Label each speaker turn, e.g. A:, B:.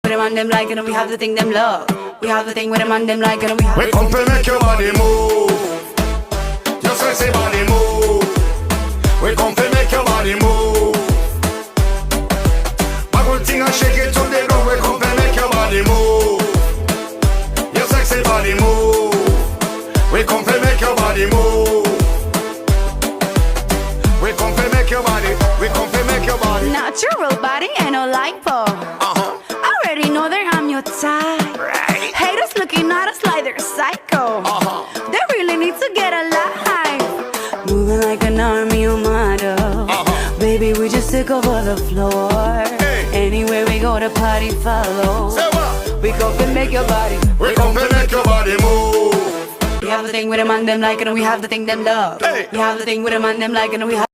A: with them and them like it, and we have the thing them love. We have the thing with them and them like it, and we have.
B: We come to make your body move. Your sexy body move. We come to make your body move. Bubble thing and shake it to the groove. We come to make your body move. Your sexy body move. We come to make your body move. We come to make your body. We come to make your body.
A: Natural body and no lipo. Already know that I'm your type.
B: Right.
A: Haters looking at us like they're psycho. They really need to get alive. Moving like an army of models. Baby, we just took over the floor.
B: Hey.
A: Anywhere we go, the party follows.
B: Say what?
A: We come to make your body.
B: We come to make your body move.
A: We have the thing with them and them like it, and we have the thing them love.
B: Hey.
A: We have the thing with them and them like it, and we have.